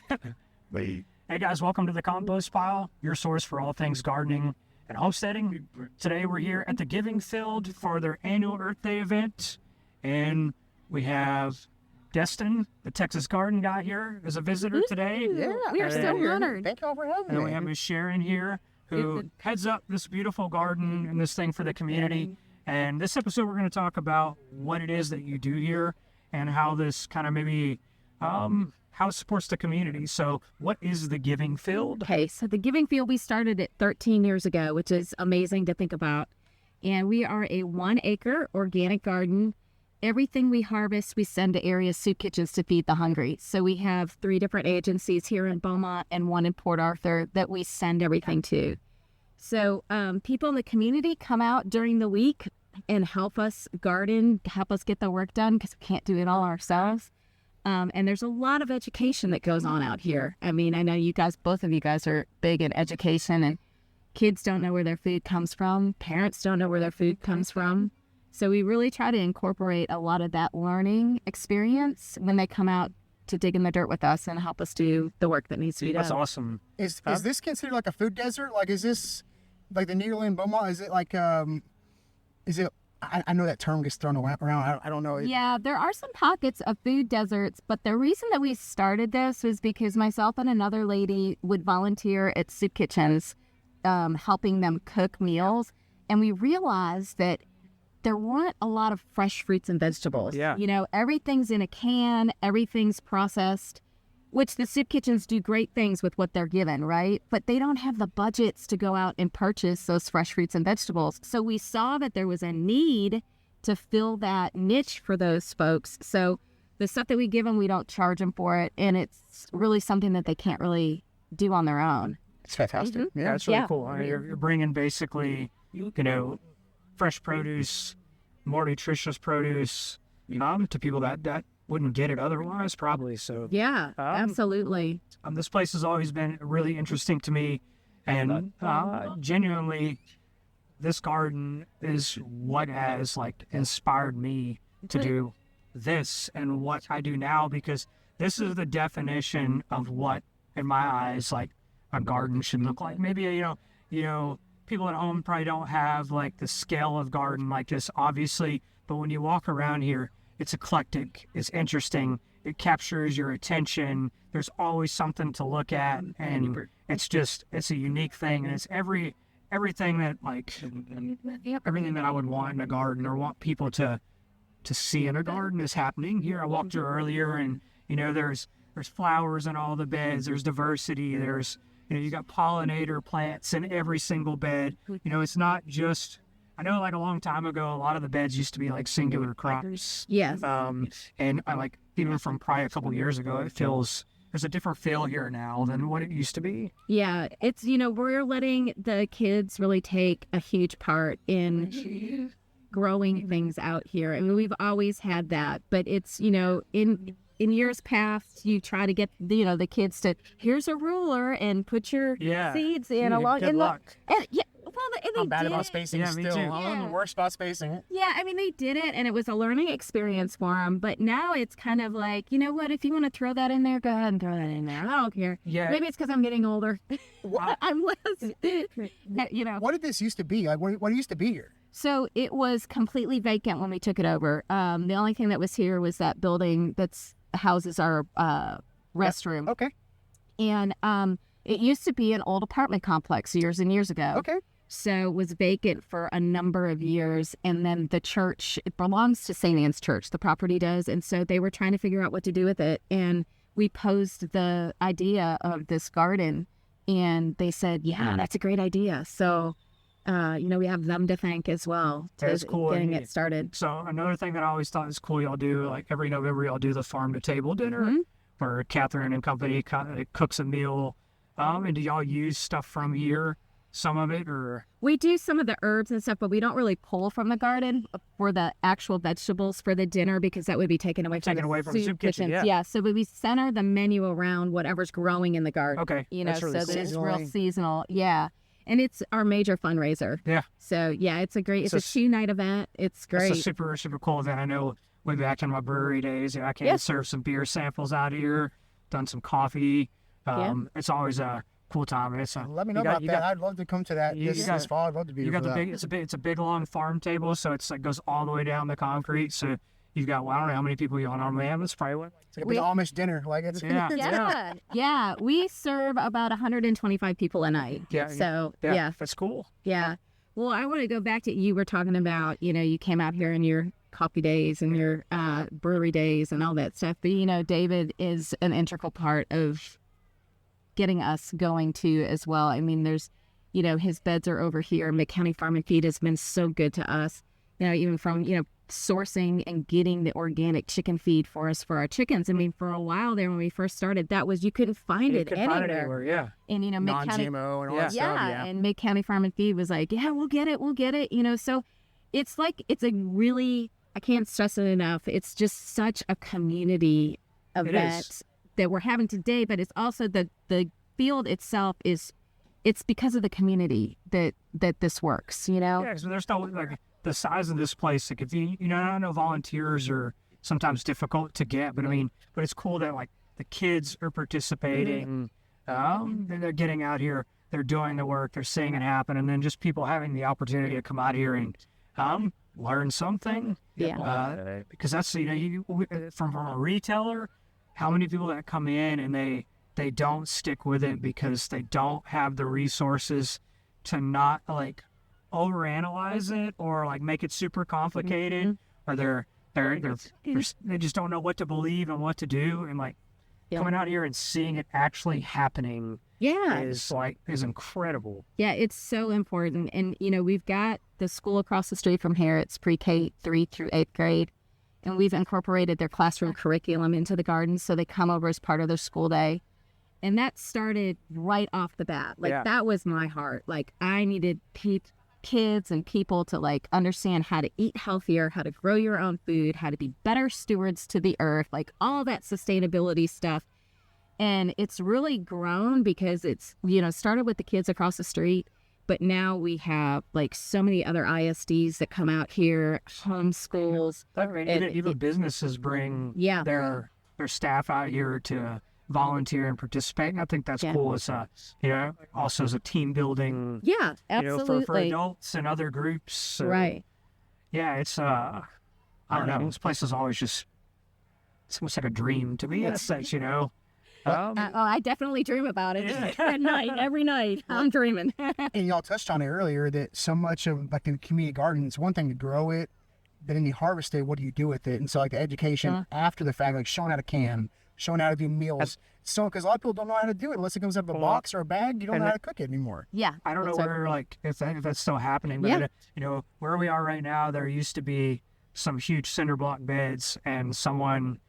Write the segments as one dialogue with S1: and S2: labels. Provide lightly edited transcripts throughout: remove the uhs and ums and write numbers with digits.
S1: Hey guys, welcome to the Compost Pile, your source for all things gardening and homesteading. Today we're here at the Giving Field for their annual Earth Day event, and we have Dustin, the Texas garden guy, here as a visitor today.
S2: Yeah, we are so honored.
S3: Thank y'all for having me.
S1: And we have Miss Sharon here, who heads up this beautiful garden and this thing for the community. And this episode, we're going to talk about what it is that you do here and how this kind of maybe, how it supports the community. So what is the Giving Field?
S2: Okay, so the Giving Field, we started it 13 years ago, which is amazing to think about. And we are a 1-acre organic garden. Everything we harvest, we send to area soup kitchens to feed the hungry. So we have 3 different agencies here in Beaumont and 1 in Port Arthur that we send everything to. So people in the community come out during the week and help us garden, help us get the work done because we can't do it all ourselves. And there's a lot of education that goes on out here. I mean, I know you guys, both of you guys are big in education, and kids don't know where their food comes from. Parents don't know where their food comes from. So we really try to incorporate a lot of that learning experience when they come out to dig in the dirt with us and help us do the work that needs to be done.
S1: That's awesome.
S3: Is this considered like a food desert? Like, is this like the Nearland Beaumont? Is it like, is it, I know that term gets thrown around. I don't know.
S2: Yeah, there are some pockets of food deserts, but the reason that we started this was because myself and another lady would volunteer at soup kitchens, helping them cook meals. And we realized that there weren't a lot of fresh fruits and vegetables.
S1: Yeah.
S2: You know, everything's in a can, everything's processed, which the soup kitchens do great things with what they're given, right? But they don't have the budgets to go out and purchase those fresh fruits and vegetables. So we saw that there was a need to fill that niche for those folks. So the stuff that we give them, we don't charge them for it. And it's really something that they can't really do on their own.
S3: It's fantastic.
S2: Mm-hmm.
S1: Yeah, it's really cool. I mean, you're bringing basically, you know, fresh produce, more nutritious produce, to people that wouldn't get it otherwise, probably. So
S2: Yeah, absolutely.
S1: this place has always been really interesting to me, and genuinely, this garden is what has like inspired me to do this and what I do now, because this is the definition of what, in my eyes, like a garden should look like. Maybe you know, people at home probably don't have like the scale of garden like this, obviously, but when you walk around here, it's eclectic, it's interesting, it captures your attention, there's always something to look at, and it's a unique thing, and it's everything that everything that I would want in a garden or want people to see in a garden is happening here. I walked through earlier, and there's flowers in all the beds, there's diversity, there's you got pollinator plants in every single bed. It's not just, I know like a long time ago, a lot of the beds used to be like singular crops.
S2: Yes.
S1: And I like, even from probably a couple years ago, it feels, there's a different feel here now than what it used to be.
S2: Yeah. It's, we're letting the kids really take a huge part in growing things out here. I mean, we've always had that, but it's, in years past, you try to get the kids to, here's a ruler and put your seeds in along.
S1: Good luck.
S2: And they
S3: I'm bad
S2: did
S3: about
S2: it.
S3: spacing
S1: Yeah, me
S3: still.
S1: too.
S3: I'm the worst about spacing.
S2: Yeah, I mean, they did it, and it was a learning experience for them. But now it's kind of like, you know what? If you want to throw that in there, go ahead and throw that in there. I don't care.
S1: Yeah.
S2: Maybe it's because I'm getting older. I'm less,
S3: What did this used to be? Like, what used to be here?
S2: So it was completely vacant when we took it over. The only thing that was here was that building that's houses our restroom.
S3: Okay.
S2: And it used to be an old apartment complex years and years ago.
S3: Okay.
S2: So it was vacant for a number of years. And then the church, it belongs to St. Anne's Church, the property does. And so they were trying to figure out what to do with it. And we posed the idea of this garden. And they said, yeah, that's a great idea. So, we have them to thank as well to
S1: cool.
S2: getting it started.
S1: So another thing that I always thought is cool, y'all do, like every November, y'all do the farm to table dinner where Catherine and company cooks a meal. And do y'all use stuff from here? Some of it, or
S2: we do some of the herbs and stuff, but we don't really pull from the garden for the actual vegetables for the dinner because that would be taken away from the soup kitchen. Yeah. So we center the menu around whatever's growing in the garden.
S1: Okay.
S2: That's really
S3: so
S2: that it's real seasonal. Yeah. And it's our major fundraiser.
S1: Yeah.
S2: So yeah, it's a 2-night event. It's great.
S1: It's a super cool event. I know way back in my brewery days, I came and serve some beer samples out here. done some coffee. It's always a cool time. And it's
S3: Let me know about that. I'd love to come to that this fall. I'd love to be
S1: You
S3: here
S1: got
S3: for
S1: the
S3: that.
S1: big. It's a big long farm table, so it's like goes all the way down the concrete. So you've got, well, I don't know how many people you'll normally have. It's probably what.
S3: It's like a big Amish dinner. Like it's
S2: Yeah. We serve about 125 people a night.
S1: Yeah.
S2: So
S1: Yeah. That's cool.
S2: Yeah. Well, I want to go back to, you were talking about, you came out here in your coffee days and your brewery days and all that stuff. But, David is an integral part of getting us going too as well. I mean, there's, his beds are over here. Mid-County Farm and Feed has been so good to us, even from, sourcing and getting the organic chicken feed for us for our chickens. I mean, for a while there when we first started, that was, you couldn't find it anywhere.
S1: Yeah.
S2: And, Mid-County,
S3: non-GMO and all that stuff. Yeah.
S2: And Mid-County Farm and Feed was like, yeah, we'll get it. So it's like, it's a really, I can't stress it enough. It's just such a community event that we're having today, but it's also the field itself it's because of the community that this works,
S1: Yeah, because there's no, like, the size of this place, like, if I know volunteers are sometimes difficult to get, but but it's cool that, like, the kids are participating, they're getting out here, they're doing the work, they're seeing it happen, and then just people having the opportunity to come out here and learn something.
S2: Yeah.
S1: Because that's, from a retailer, how many people that come in and they don't stick with it because they don't have the resources to not, like, overanalyze it or, like, make it super complicated, or they just don't know what to believe and what to do, and, like, coming out here and seeing it actually happening is incredible.
S2: Yeah, it's so important. And we've got the school across the street from here. It's pre-K 3 through 8th grade, and we've incorporated their classroom curriculum into the garden, so they come over as part of their school day. And that started right off the bat. Like, that was my heart. Like, I needed kids and people to, like, understand how to eat healthier, how to grow your own food, how to be better stewards to the earth, like all that sustainability stuff. And it's really grown because it's, started with the kids across the street, but now we have, like, so many other ISDs that come out here, homeschools.
S1: Even businesses bring their staff out here to volunteer and participate. And I think that's cool. It's also as a team building.
S2: Yeah, absolutely.
S1: For adults and other groups. So,
S2: right.
S1: Yeah, it's I don't know. This place is always just, it's almost like a dream to me in a sense,
S2: I definitely dream about it at night, every night. I'm dreaming.
S3: And y'all touched on it earlier that so much of, like, in community gardens, it's one thing to grow it, but then you harvest it, what do you do with it? And so, like, the education after the fact, like showing how to can, showing how to do meals. So, because a lot of people don't know how to do it unless it comes out of a box or a bag. You don't know how to cook it anymore.
S2: Yeah.
S1: I don't know where, like, if that's still happening, but where we are right now, there used to be some huge cinder block beds, and someone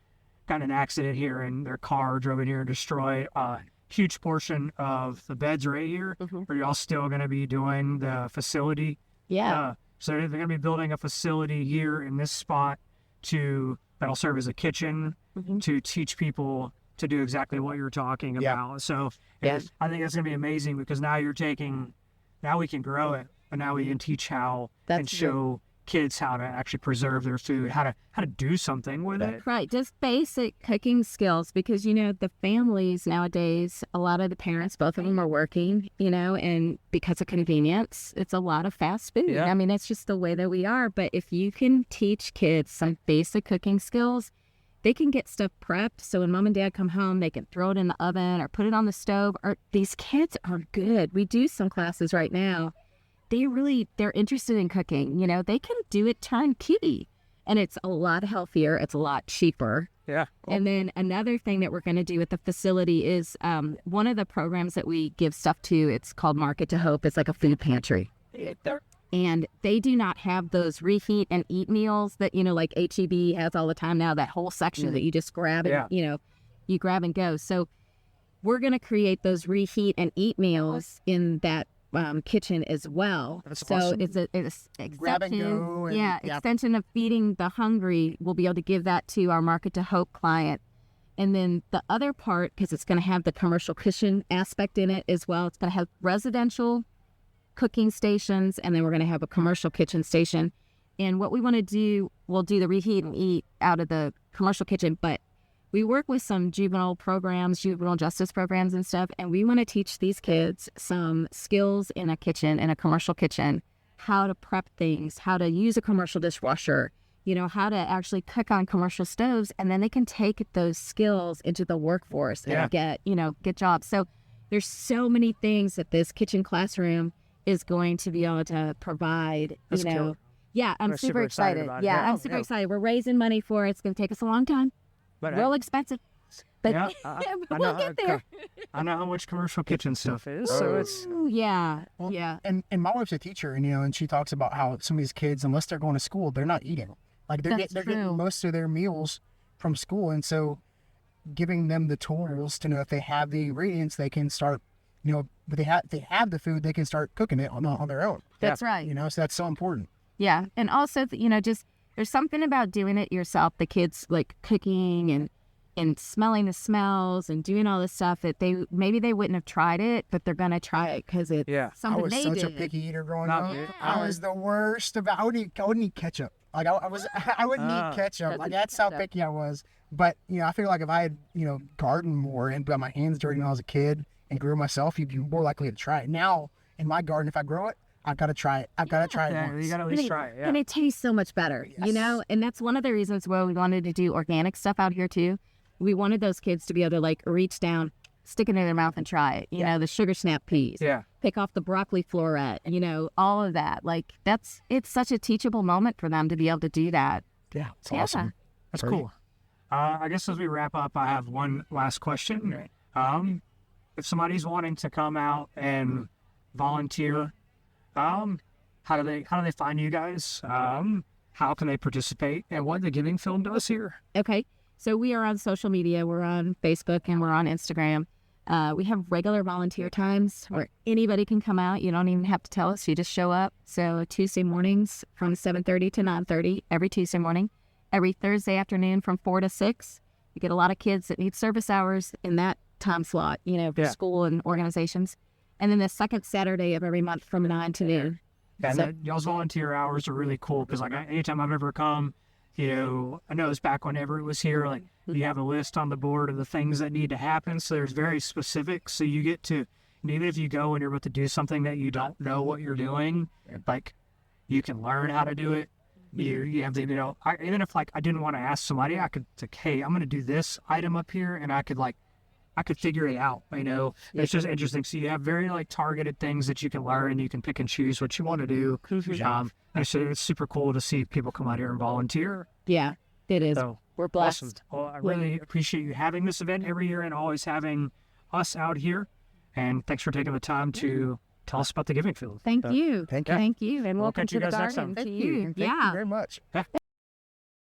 S1: got in an accident here, and their car drove in here and destroyed a huge portion of the beds right here. Are y'all still going to be doing the facility?
S2: Yeah.
S1: So they're going to be building a facility here in this spot that'll serve as a kitchen to teach people to do exactly what you're talking about. So I think that's going to be amazing, because now we can grow it, but now we can teach how and show kids how to actually preserve their food, how to do something with it.
S2: Right, just basic cooking skills, because the families nowadays, a lot of the parents, both of them are working, and because of convenience, it's a lot of fast food. I mean, it's just the way that we are. But if you can teach kids some basic cooking skills, they can get stuff prepped, so when mom and dad come home, they can throw it in the oven or put it on the stove. Or these kids are good. We do some classes right now. They're interested in cooking. They can do it turnkey, and it's a lot healthier. It's a lot cheaper.
S1: Yeah.
S2: Cool. And then another thing that we're going to do at the facility is one of the programs that we give stuff to. It's called Market to Hope. It's like a food pantry. And they do not have those reheat and eat meals that, like HEB has all the time now, that whole section that you just grab and, you grab and go. So we're going to create those reheat and eat meals in that kitchen as well.
S1: That's
S2: so
S1: awesome.
S2: It's an extension.
S3: Grab and go. And,
S2: extension of feeding the hungry. We'll be able to give that to our Market to Hope client. And then the other part, because it's going to have the commercial kitchen aspect in it as well, it's going to have residential cooking stations, and then we're going to have a commercial kitchen station. And what we want to do, we'll do the reheat and eat out of the commercial kitchen, but we work with some juvenile programs, juvenile justice programs and stuff, and we want to teach these kids some skills in a kitchen, in a commercial kitchen, how to prep things, how to use a commercial dishwasher, you know, how to actually cook on commercial stoves, and then they can take those skills into the workforce and get jobs. So there's so many things that this kitchen classroom is going to be able to provide,
S1: That's
S2: you know.
S1: cool.
S2: Yeah, I'm
S1: We're
S2: super excited.
S1: about it.
S2: Yeah, I'm super excited. We're raising money for it. It's going to take us a long time.
S1: But
S2: Real expensive. But
S1: yeah,
S2: but we'll get there.
S1: I know how much commercial kitchen stuff is, so it's
S2: Ooh, yeah.
S3: Well,
S2: Yeah.
S3: And my wife's a teacher, and and she talks about how some of these kids, unless they're going to school, they're not eating. Like they're
S2: That's
S3: getting
S2: true.
S3: most of their meals from school, and so giving them the tools to know if they have the ingredients, they can start. But they have the food, they can start cooking it on their own.
S2: That's right.
S3: So that's so important.
S2: Yeah. And also, just there's something about doing it yourself. The kids like cooking and smelling the smells and doing all this stuff that they wouldn't have tried it, but they're going to try it because it's
S3: I
S2: something
S3: was
S2: they
S3: such
S2: did.
S3: a picky eater growing
S1: Not
S3: up.
S1: me.
S3: I was the worst about. I wouldn't eat ketchup. Like I wouldn't eat ketchup. Like that's how picky I was. But I feel like if I had gardened more and got my hands dirty when I was a kid and grew myself, you'd be more likely to try it. Now in my garden, if I grow it, I've got to try it. I've got to try it
S1: yeah,
S3: once.
S1: you got to at least try it. Yeah.
S2: And it tastes so much better,
S3: Yes.
S2: And that's one of the reasons why we wanted to do organic stuff out here too. We wanted those kids to be able to like reach down, stick it in their mouth and try it. You know, the sugar snap peas,
S1: Yeah.
S2: pick off the broccoli floret, all of that. Like it's such a teachable moment for them to be able to do that.
S3: Yeah, it's
S2: Yeah.
S3: awesome.
S1: That's
S3: Great.
S1: cool. I guess as we wrap up, I have one last question. If somebody's wanting to come out and volunteer, how do they find you guys? How can they participate? And what the Giving Field does here?
S2: Okay. So we are on social media. We're on Facebook and we're on Instagram. We have regular volunteer times where anybody can come out. You don't even have to tell us. You just show up. So Tuesday mornings from 7:30 to 9:30 every Tuesday morning. Every Thursday afternoon from 4 to 6. You get a lot of kids that need service hours in that time slot, for school and organizations. And then the second Saturday of every month from 9 to noon.
S1: And
S2: So-
S1: y'all's volunteer hours are really cool because like anytime I've ever come, I know it's back whenever it was here, like you have a list on the board of the things that need to happen. So there's very specific. So you get to, even if you go and you're about to do something that you don't know what you're doing, like you can learn how to do it. You have to, even if like I didn't want to ask somebody, I could like, hey, I'm going to do this item up here, and I could figure it out. It's just interesting. So you have very like targeted things that you can learn. You can pick and choose what you want to do. And so it's super cool to see people come out here and volunteer.
S2: Yeah, it is.
S1: So
S2: We're blessed.
S1: awesome. Well, I really appreciate you having this event every year and always having us out here. And thanks for taking the time to tell us about the Giving Field.
S2: Thank you.
S3: Thank you.
S2: Thank you. And
S1: We'll
S2: welcome
S1: catch
S2: to
S1: you
S2: the
S1: guys next
S2: garden
S1: time.
S2: to
S3: Thank
S2: you.
S3: you. And thank you very much.
S1: Yeah.